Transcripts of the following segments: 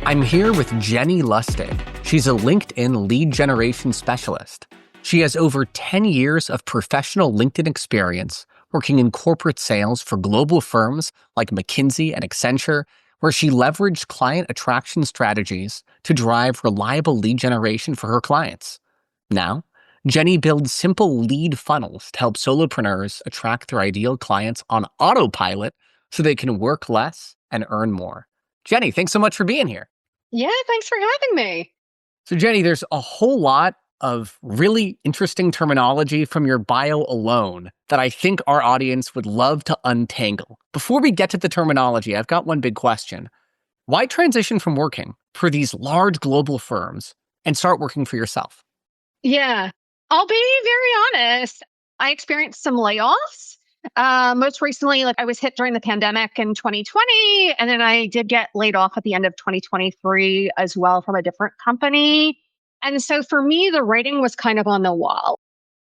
I'm here with Jenny Lustig. She's a LinkedIn lead generation specialist. She has over 10 years of professional LinkedIn experience working in corporate sales for global firms like McKinsey and Accenture, where she leveraged client attraction strategies to drive reliable lead generation for her clients. Now, Jenny builds simple lead funnels to help solopreneurs attract their ideal clients on autopilot so they can work less and earn more. Jenny, thanks so much for being here. Yeah, thanks for having me. So, Jenny, there's a whole lot of really interesting terminology from your bio alone that I think our audience would love to untangle. Before we get to the terminology, I've got one big question. Why transition from working for these large global firms and start working for yourself? Yeah, I'll be very honest. I experienced some layoffs. Most recently, I was hit during the pandemic in 2020, and then I did get laid off at the end of 2023 as well from a different company. And so for me, the writing was kind of on the wall.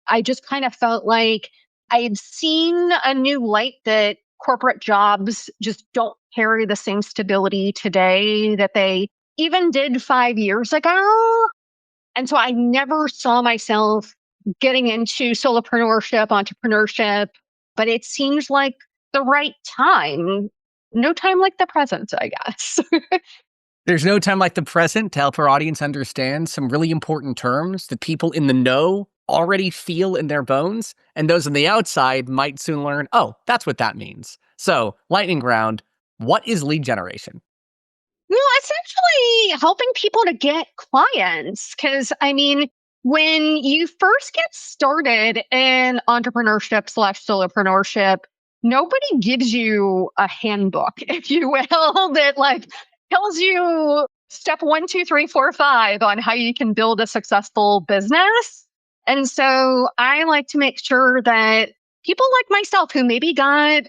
I just kind of felt like I had seen a new light that corporate jobs just don't carry the same stability today that they even did 5 years ago. And so I never saw myself getting into solopreneurship, entrepreneurship, but it seems like the right time. No time like the present, I guess. There's no time like the present to help our audience understand some really important terms that people in the know already feel in their bones, and those on the outside might soon learn, oh, that's what that means. So, lightning round, what is lead generation? Well, essentially helping people to get clients. Because, I mean, when you first get started in entrepreneurship slash solopreneurship, nobody gives you a handbook, if you will, that tells you step 1, 2, 3, 4, 5 on how you can build a successful business. And so I like to make sure that people like myself who maybe got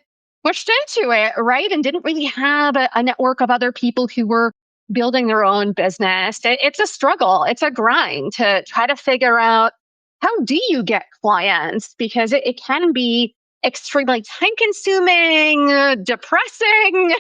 pushed into it, right? And didn't really have a network of other people who were building their own business. It's a struggle. It's a grind to try to figure out how do you get clients because it can be extremely time consuming, depressing,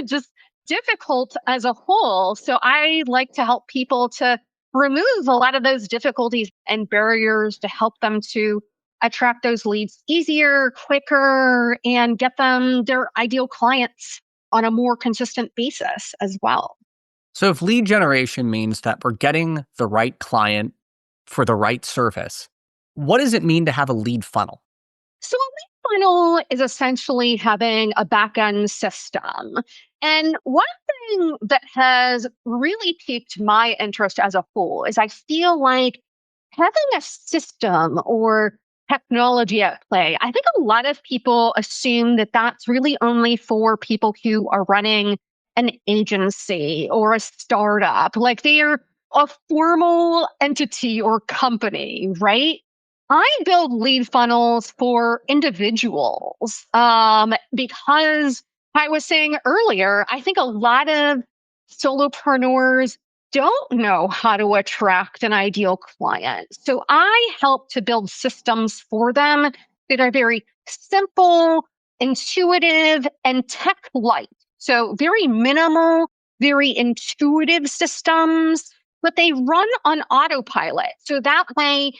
just difficult as a whole. So I like to help people to remove a lot of those difficulties and barriers to help them to attract those leads easier, quicker, and get them their ideal clients on a more consistent basis as well. So, if lead generation means that we're getting the right client for the right service, what does it mean to have a lead funnel? So a lead funnel is essentially having a back-end system. And one thing that has really piqued my interest as a whole is I feel like having a system or technology at play, I think a lot of people assume that that's really only for people who are running an agency or a startup, like they're a formal entity or company, right? I build lead funnels for individuals because I was saying earlier, I think a lot of solopreneurs don't know how to attract an ideal client. So I help to build systems for them that are very simple, intuitive, and tech light. So very minimal, very intuitive systems, but they run on autopilot. So that way,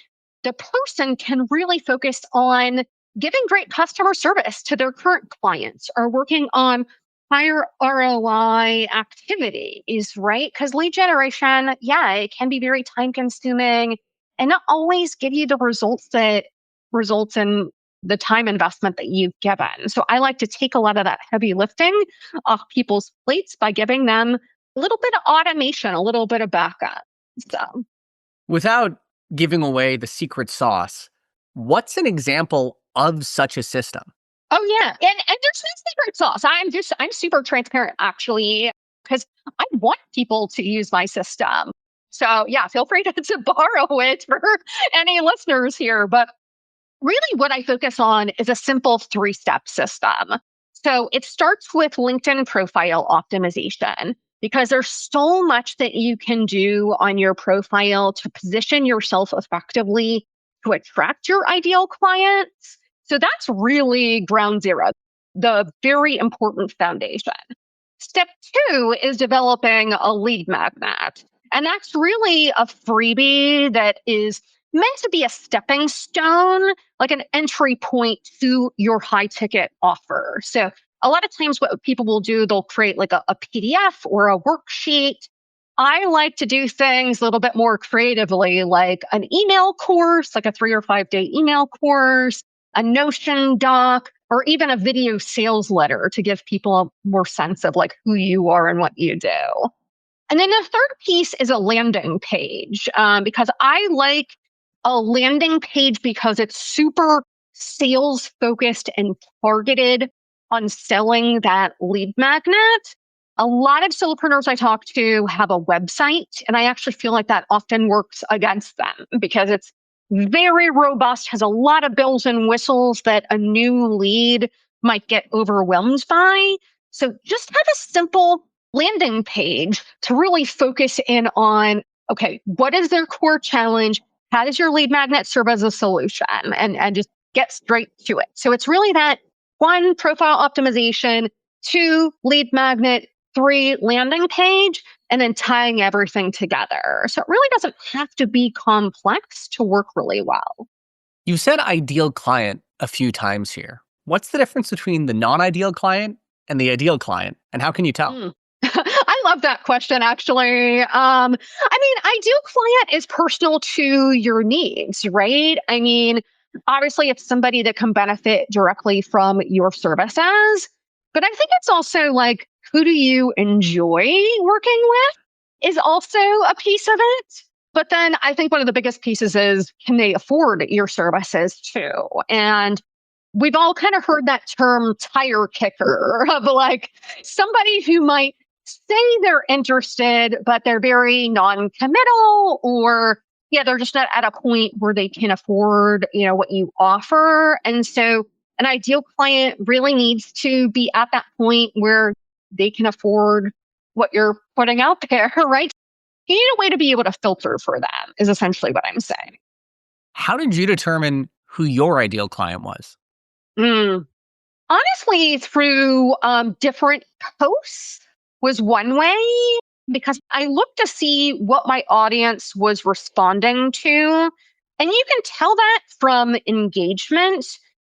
the person can really focus on giving great customer service to their current clients or working on higher ROI activities, right? Because lead generation, yeah, it can be very time consuming and not always give you the results that results in the time investment that you've given. So I like to take a lot of that heavy lifting off people's plates by giving them a little bit of automation, a little bit of backup. So Without giving away the secret sauce, what's an example of such a system? oh yeah, and there's no secret sauce. I'm super transparent actually because I want people to use my system. So yeah, feel free to borrow it for any listeners here. But really, what I focus on is a simple 3-step system. So it starts with LinkedIn profile optimization because there's so much that you can do on your profile to position yourself effectively to attract your ideal clients. So that's really ground zero, the very important foundation. Step two is developing a lead magnet. And that's really a freebie that is meant to be a stepping stone, like an entry point to your high ticket offer. So a lot of times what people will do, they'll create like a PDF or a worksheet. I like to do things a little bit more creatively, like an email course, like a 3 or 5 day email course, a Notion doc, or even a video sales letter to give people a more sense of like who you are and what you do. And then the third piece is a landing page, because I like a landing page because it's super sales focused and targeted on selling that lead magnet. A lot of solopreneurs I talk to have a website, and I actually feel like that often works against them because it's very robust, has a lot of bells and whistles that a new lead might get overwhelmed by. So just have a simple landing page to really focus in on, okay, what is their core challenge? How does your lead magnet serve as a solution? And just get straight to it. So it's really that one, profile optimization, two, lead magnet, three, landing page, and then tying everything together. So it really doesn't have to be complex to work really well. You said ideal client a few times here. What's the difference between the non ideal client and the ideal client? And how can you tell? Mm. I love that question, actually. Ideal client is personal to your needs, right? I mean, obviously, it's somebody that can benefit directly from your services. But I think it's also like, who do you enjoy working with is also a piece of it. But then I think one of the biggest pieces is, can they afford your services too? And we've all kind of heard that term tire kicker of like somebody who might say they're interested, but they're very non-committal, or yeah, they're just not at a point where they can afford, what you offer. And so an ideal client really needs to be at that point where they can afford what you're putting out there, right? You need a way to be able to filter for them, is essentially what I'm saying. How did you determine who your ideal client was? Mm. Honestly, through different posts was one way, because I looked to see what my audience was responding to. And you can tell that from engagement,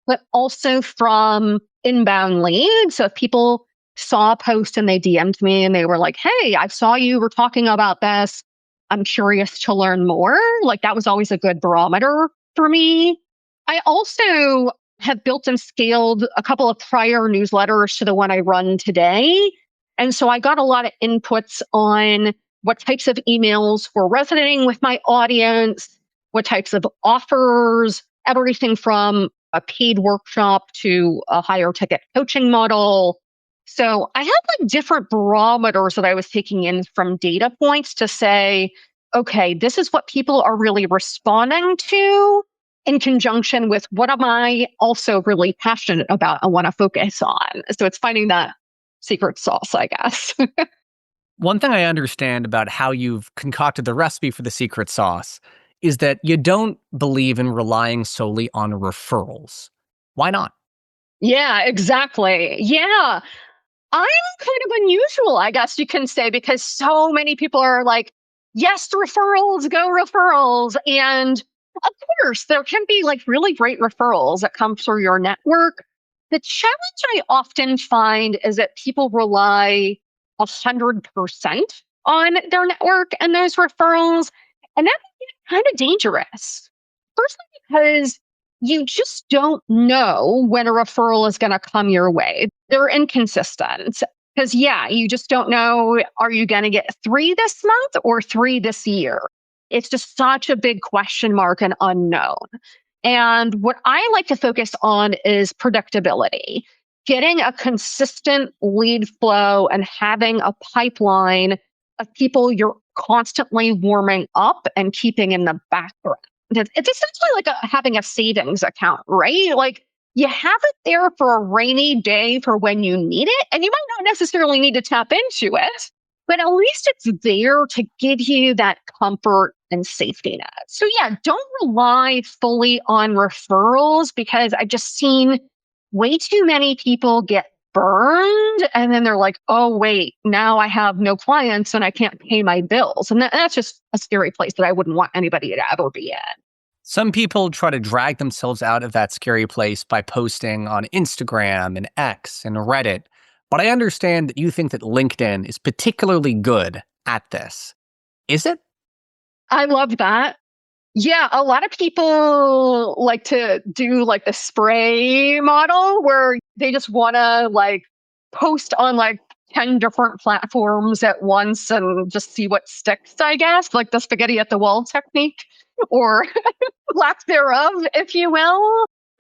but also from inbound leads. So if people saw a post and they DM'd me and they were like, hey, I saw you were talking about this. I'm curious to learn more. Like that was always a good barometer for me. I also have built and scaled a couple of prior newsletters to the one I run today. And so I got a lot of inputs on what types of emails were resonating with my audience, what types of offers, everything from a paid workshop to a higher ticket coaching model. So I had like different barometers that I was taking in from data points to say, okay, this is what people are really responding to in conjunction with what am I also really passionate about and want to focus on. So it's finding that secret sauce, I guess. One thing I understand about how you've concocted the recipe for the secret sauce is that you don't believe in relying solely on referrals. Why not? Yeah, exactly. Yeah. I'm kind of unusual, I guess you can say, because so many people are like, yes, referrals, go referrals. And of course, there can be like really great referrals that come through your network. The challenge I often find is that people rely 100% on their network and those referrals. And that can get kind of dangerous. Firstly, because you just don't know when a referral is going to come your way. They're inconsistent because, yeah, you just don't know, are you going to get three this month or three this year? It's just such a big question mark and unknown. And what I like to focus on is predictability, getting a consistent lead flow and having a pipeline of people you're constantly warming up and keeping in the background. It's essentially like having a savings account, right? Like you have it there for a rainy day for when you need it, and you might not necessarily need to tap into it, but at least it's there to give you that comfort and safety net. So yeah, don't rely fully on referrals because I've just seen way too many people get burned. And then they're like, oh, wait, now I have no clients and I can't pay my bills. And that's just a scary place that I wouldn't want anybody to ever be in. Some people try to drag themselves out of that scary place by posting on Instagram and X and Reddit. But I understand that you think that LinkedIn is particularly good at this. Is it? I love that. Yeah, a lot of people like to do like the spray model where they just want to like post on like 10 different platforms at once and just see what sticks, I guess, like the spaghetti at the wall technique or lack thereof, if you will.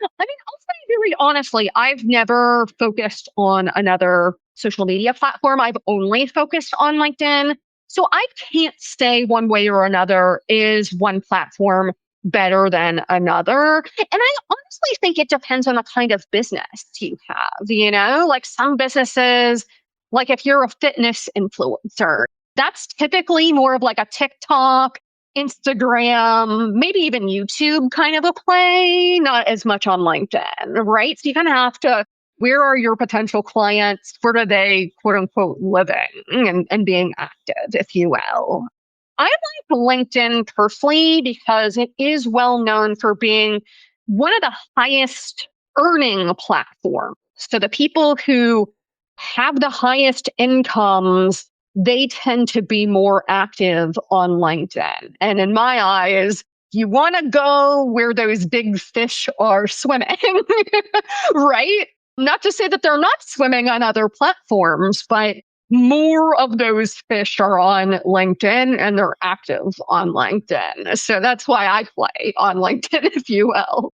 I mean, I'll say very honestly, I've never focused on another social media platform. I've only focused on LinkedIn. So I can't say one way or another is one platform better than another. And I honestly think it depends on the kind of business you have. Like some businesses, like if you're a fitness influencer, that's typically more of like a TikTok, Instagram, maybe even YouTube kind of a play, not as much on LinkedIn, right? So you kind of have to, where are your potential clients? Where are they, quote unquote, living and being active, if you will? I like LinkedIn personally because it is well known for being one of the highest earning platforms. So the people who have the highest incomes, they tend to be more active on LinkedIn. And in my eyes, you want to go where those big fish are swimming, right? Not to say that they're not swimming on other platforms, but more of those fish are on LinkedIn and they're active on LinkedIn. So that's why I play on LinkedIn, if you will.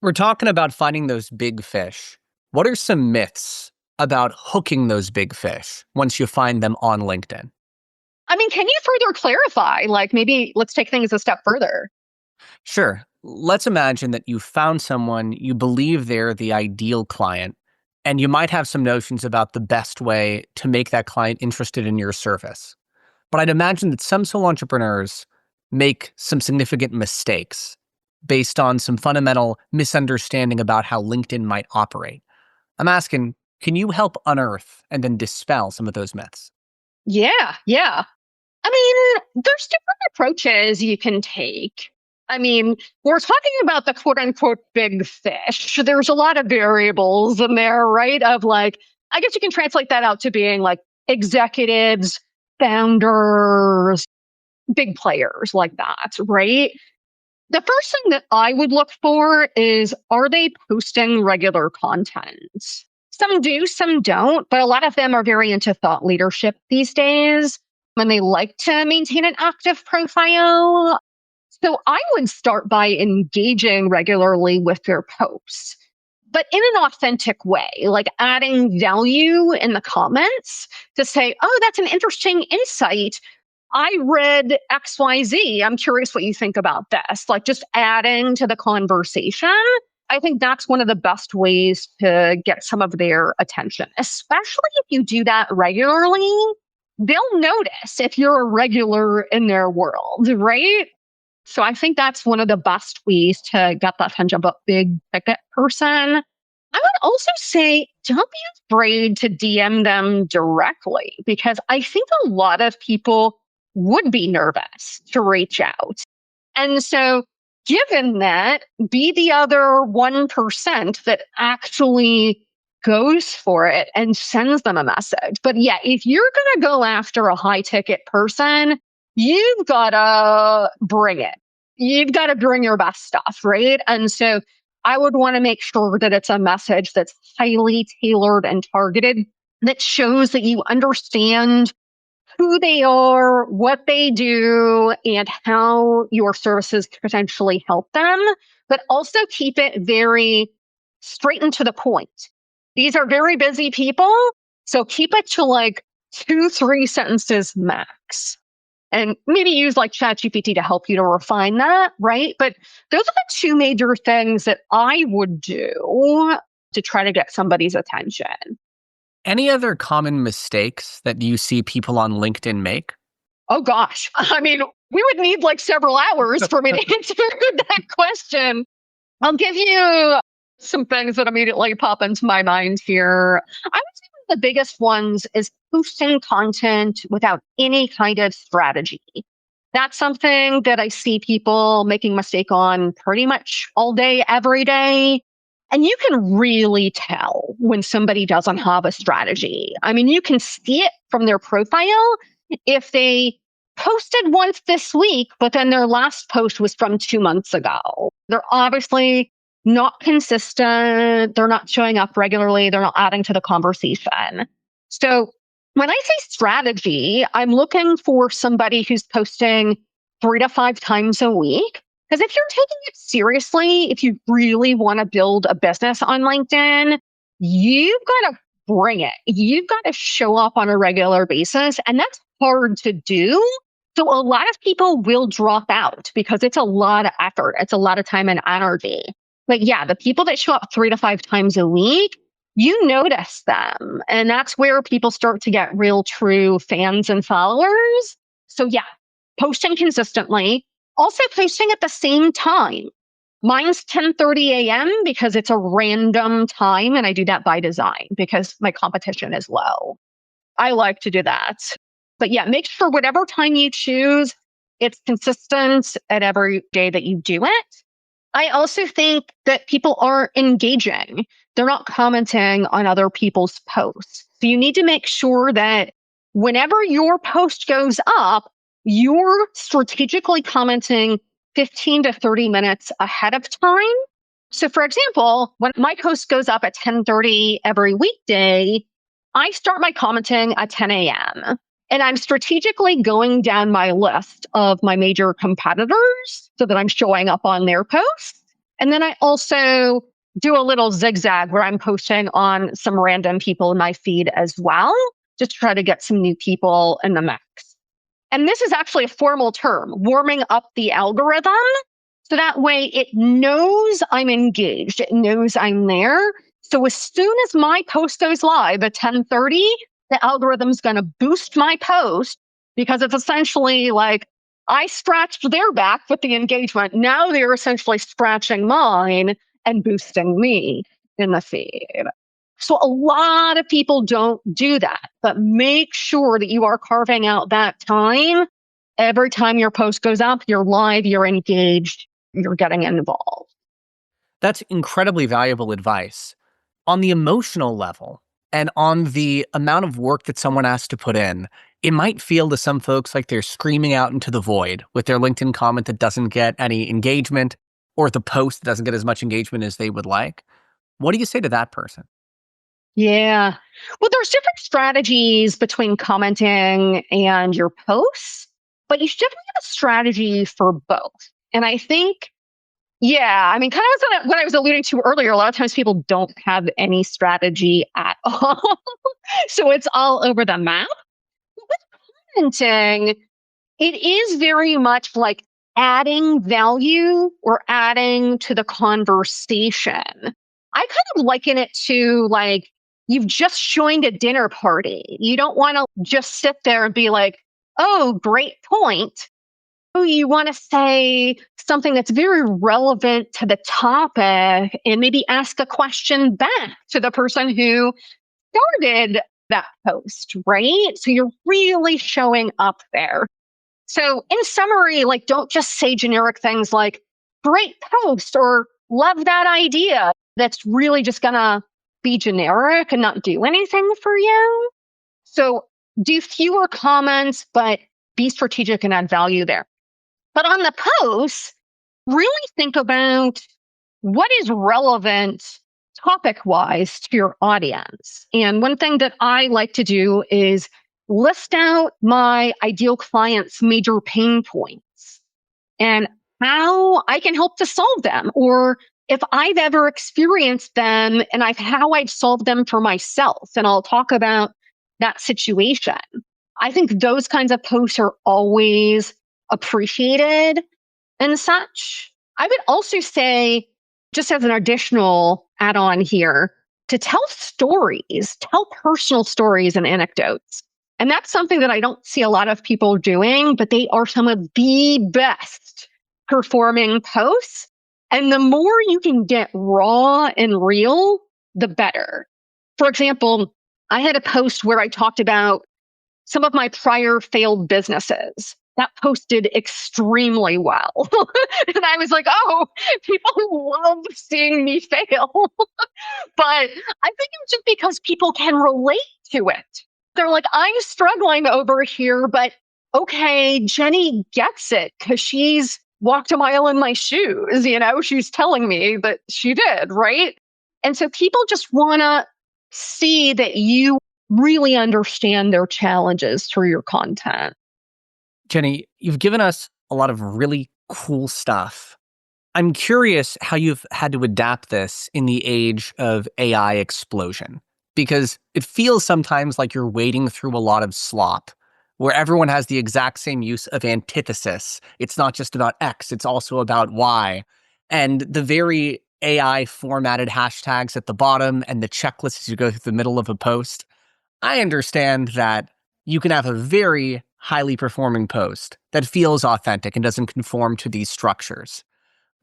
We're talking about finding those big fish. What are some myths about hooking those big fish once you find them on LinkedIn? I mean, can you further clarify? Like maybe let's take things a step further. Sure. Let's imagine that you found someone you believe they're the ideal client, and you might have some notions about the best way to make that client interested in your service. But I'd imagine that some sole entrepreneurs make some significant mistakes based on some fundamental misunderstanding about how LinkedIn might operate. I'm asking, can you help unearth and then dispel some of those myths? Yeah. I mean, there's different approaches you can take. I mean, we're talking about the quote unquote big fish. There's a lot of variables in there, right? Of like, I guess you can translate that out to being like executives, founders, big players like that, right? The first thing that I would look for is, are they posting regular content? Some do, some don't, but a lot of them are very into thought leadership these days and they like to maintain an active profile. So I would start by engaging regularly with their posts, but in an authentic way, like adding value in the comments to say, oh, that's an interesting insight. I read XYZ. I'm curious what you think about this. Like just adding to the conversation. I think that's one of the best ways to get some of their attention, especially if you do that regularly. They'll notice if you're a regular in their world, right? So I think that's one of the best ways to get that attention of a big ticket person. I would also say don't be afraid to DM them directly because I think a lot of people would be nervous to reach out. And so, given that, be the other 1% that actually goes for it and sends them a message. But yeah, if you're going to go after a high ticket person, you've got to bring it. You've got to bring your best stuff, right? And so I would want to make sure that it's a message that's highly tailored and targeted that shows that you understand who they are, what they do, and how your services could potentially help them, but also keep it very straight and to the point. These are very busy people, so keep it to like 2, 3 sentences max. And maybe use like ChatGPT to help you to refine that, right? But those are the two major things that I would do to try to get somebody's attention. Any other common mistakes that you see people on LinkedIn make? Oh gosh. I mean, we would need like several hours for me to answer that question. I'll give you Some things that immediately pop into my mind here. I would say one of the biggest ones is posting content without any kind of strategy. That's something that I see people making mistake on pretty much all day, every day. And you can really tell when somebody doesn't have a strategy. I mean, you can see it from their profile if they posted once this week, but then their last post was from 2 months ago. They're obviously not consistent. They're not showing up regularly. They're not adding to the conversation. So when I say strategy, I'm looking for somebody who's posting 3 to 5 times a week. Because if you're taking it seriously, if you really want to build a business on LinkedIn, you've got to bring it. You've got to show up on a regular basis. And that's hard to do. So a lot of people will drop out because it's a lot of effort. It's a lot of time and energy. But yeah, the people that show up 3 to 5 times a week, you notice them. And that's where people start to get real, true fans and followers. So yeah, posting consistently, also posting at the same time. Mine's 10:30 a.m. because it's a random time, and I do that by design because my competition is low. I like to do that. But yeah, make sure whatever time you choose, it's consistent at every day that you do it. I also think that people are engaging. They're not commenting on other people's posts. So you need to make sure that whenever your post goes up, you're strategically commenting 15 to 30 minutes ahead of time. So for example, when my post goes up at 10:30 every weekday, I start my commenting at 10 a.m. And I'm strategically going down my list of my major competitors so that I'm showing up on their posts. And then I also do a little zigzag where I'm posting on some random people in my feed as well, just to try to get some new people in the mix. And this is actually a formal term, warming up the algorithm. So that way it knows I'm engaged. It knows I'm there. So as soon as my post goes live at 10:30, the algorithm's going to boost my post because it's essentially like I scratched their back with the engagement. Now they're essentially scratching mine and boosting me in the feed. So a lot of people don't do that, but make sure that you are carving out that time. Every time your post goes up, you're live, you're engaged, you're getting involved. That's incredibly valuable advice. On the emotional level and on the amount of work that someone has to put in, it might feel to some folks like they're screaming out into the void with their LinkedIn comment that doesn't get any engagement or the post that doesn't get as much engagement as they would like. What do you say to that person? Yeah. Well, there's different strategies between commenting and your posts, but you should definitely have a strategy for both. And I think, yeah, I mean, kind of what I was alluding to earlier, a lot of times people don't have any strategy at all. So it's all over the map. With commenting, it is very much like adding value or adding to the conversation. I kind of liken it to like you've just joined a dinner party. You don't want to just sit there and be like, oh, great point. Oh, you want to say something that's very relevant to the topic and maybe ask a question back to the person who started that post, right? So you're really showing up there. So, in summary, like, don't just say generic things like, great post or love that idea. That's really just going to be generic and not do anything for you. So, do fewer comments, but be strategic and add value there. But on the posts, really think about what is relevant topic wise to your audience. And one thing that I like to do is list out my ideal clients' major pain points and how I can help to solve them, or if I've ever experienced them and how I've solved them for myself. And I'll talk about that situation. I think those kinds of posts are always appreciated and such. I would also say, just as an additional add on here, to tell stories, tell personal stories and anecdotes. And that's something that I don't see a lot of people doing, but they are some of the best performing posts And the more you can get raw and real, the better. For example, I had a post where I talked about some of my prior failed businesses. That posted extremely well. And I was like, oh, people love seeing me fail. But I think it's just because people can relate to it. They're like, I'm struggling over here, but okay, Jenny gets it because she's walked a mile in my shoes. She's telling me that she did, right? And so people just want to see that you really understand their challenges through your content. Jenny, you've given us a lot of really cool stuff. I'm curious how you've had to adapt this in the age of AI explosion, because it feels sometimes like you're wading through a lot of slop where everyone has the exact same use of antithesis. It's not just about X, it's also about Y. And the very AI formatted hashtags at the bottom and the checklist as you go through the middle of a post. I understand that you can have a very highly performing post that feels authentic and doesn't conform to these structures.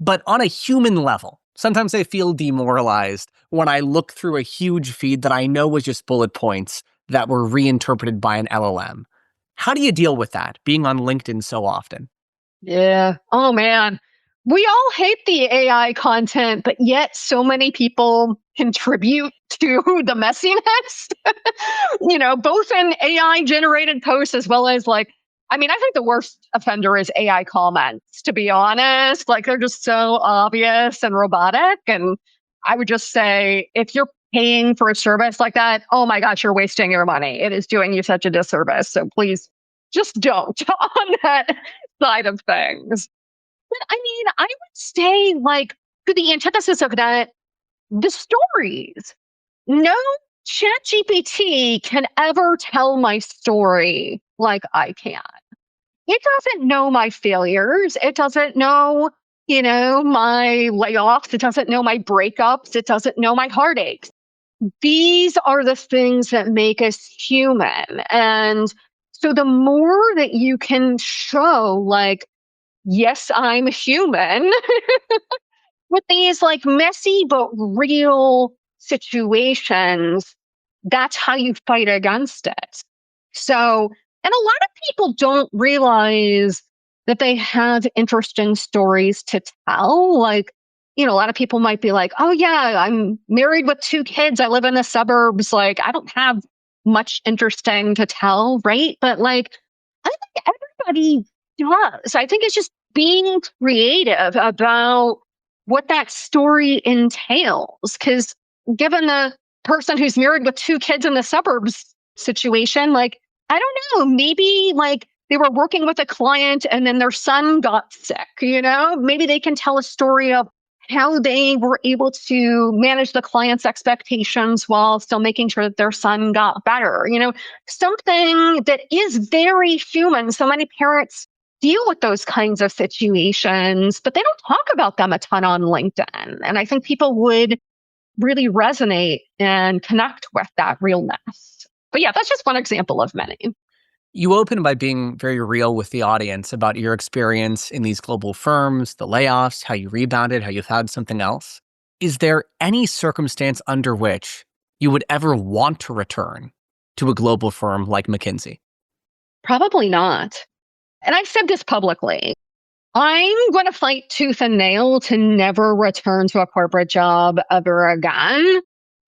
But on a human level, sometimes I feel demoralized when I look through a huge feed that I know was just bullet points that were reinterpreted by an LLM. How do you deal with that, being on LinkedIn so often? Yeah. Oh, man. We all hate the AI content, but yet so many people contribute to the messiness, both in AI generated posts as well as I think the worst offender is AI comments, to be honest. Like they're just so obvious and robotic. And I would just say if you're paying for a service like that, oh my gosh, you're wasting your money. It is doing you such a disservice. So please just don't on that side of things. But I would say, to the antithesis of that, the stories. No ChatGPT can ever tell my story like I can. It doesn't know my failures. It doesn't know, my layoffs. It doesn't know my breakups. It doesn't know my heartaches. These are the things that make us human. And so the more that you can show, yes, I'm human with these messy but real situations, that's how you fight against it. So, and a lot of people don't realize that they have interesting stories to tell. A lot of people might be like, oh, yeah, I'm married with 2 kids. I live in the suburbs. I don't have much interesting to tell. Right. But I think everybody does. I think it's just being creative about what that story entails. Because given the person who's married with 2 kids in the suburbs situation, I don't know, maybe they were working with a client and then their son got sick, maybe they can tell a story of how they were able to manage the client's expectations while still making sure that their son got better, something that is very human. So many parents deal with those kinds of situations, but they don't talk about them a ton on LinkedIn. And I think people would really resonate and connect with that realness. But yeah, that's just one example of many. You open by being very real with the audience about your experience in these global firms, the layoffs, how you rebounded, how you found something else. Is there any circumstance under which you would ever want to return to a global firm like McKinsey? Probably not. And I've said this publicly. I'm going to fight tooth and nail to never return to a corporate job ever again.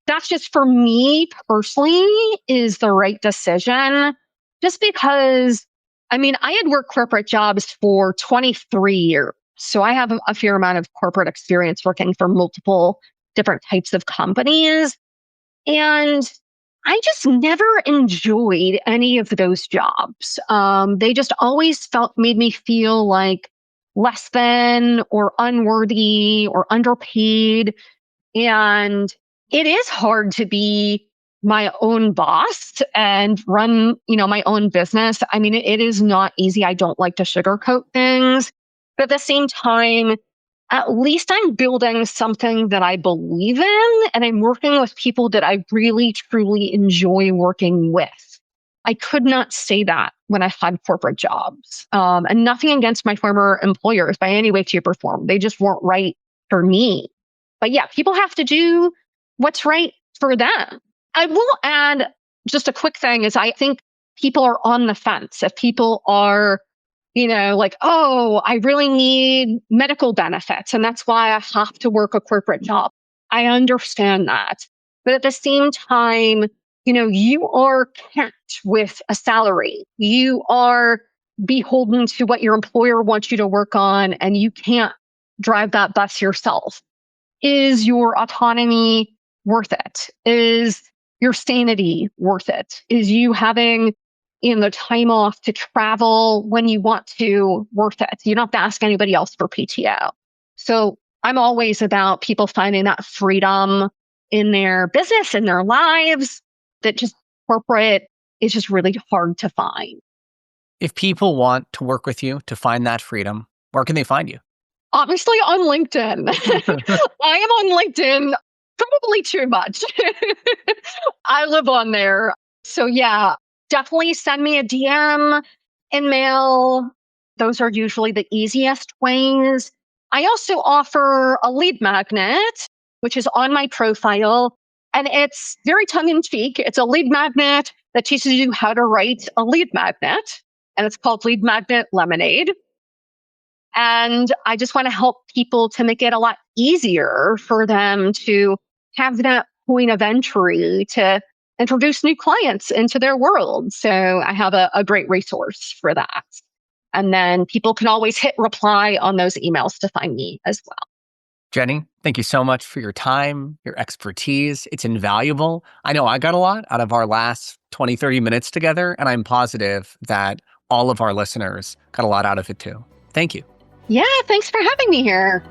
That's just for me personally is the right decision. Just because, I had worked corporate jobs for 23 years. So I have a fair amount of corporate experience working for multiple different types of companies. And I just never enjoyed any of those jobs. They just always made me feel like less than or unworthy or underpaid. And it is hard to be my own boss and run, my own business. It is not easy. I don't like to sugarcoat things. But at the same time, at least I'm building something that I believe in and I'm working with people that I really, truly enjoy working with. I could not say that when I had corporate jobs. And nothing against my former employers by any way, shape, or form. They just weren't right for me. But yeah, people have to do what's right for them. I will add just a quick thing is I think people are on the fence. If people are, like, oh, I really need medical benefits and that's why I have to work a corporate job. I understand that. But at the same time, you are capped with a salary. You are beholden to what your employer wants you to work on, and you can't drive that bus yourself. Is your autonomy worth it? Is your sanity worth it? Is you having the time off to travel when you want to worth it? You don't have to ask anybody else for PTO. So I'm always about people finding that freedom in their business, in their lives, that just corporate is just really hard to find. If people want to work with you to find that freedom, where can they find you? Obviously on LinkedIn. I am on LinkedIn probably too much. I live on there. So yeah, definitely send me a DM in mail. Those are usually the easiest ways. I also offer a lead magnet, which is on my profile. And it's very tongue in cheek. It's a lead magnet that teaches you how to write a lead magnet. And it's called Lead Magnet Lemonade. And I just want to help people to make it a lot easier for them to have that point of entry to introduce new clients into their world. So I have a great resource for that. And then people can always hit reply on those emails to find me as well. Jenny, thank you so much for your time, your expertise. It's invaluable. I know I got a lot out of our last 20, 30 minutes together, and I'm positive that all of our listeners got a lot out of it too. Thank you. Yeah, thanks for having me here.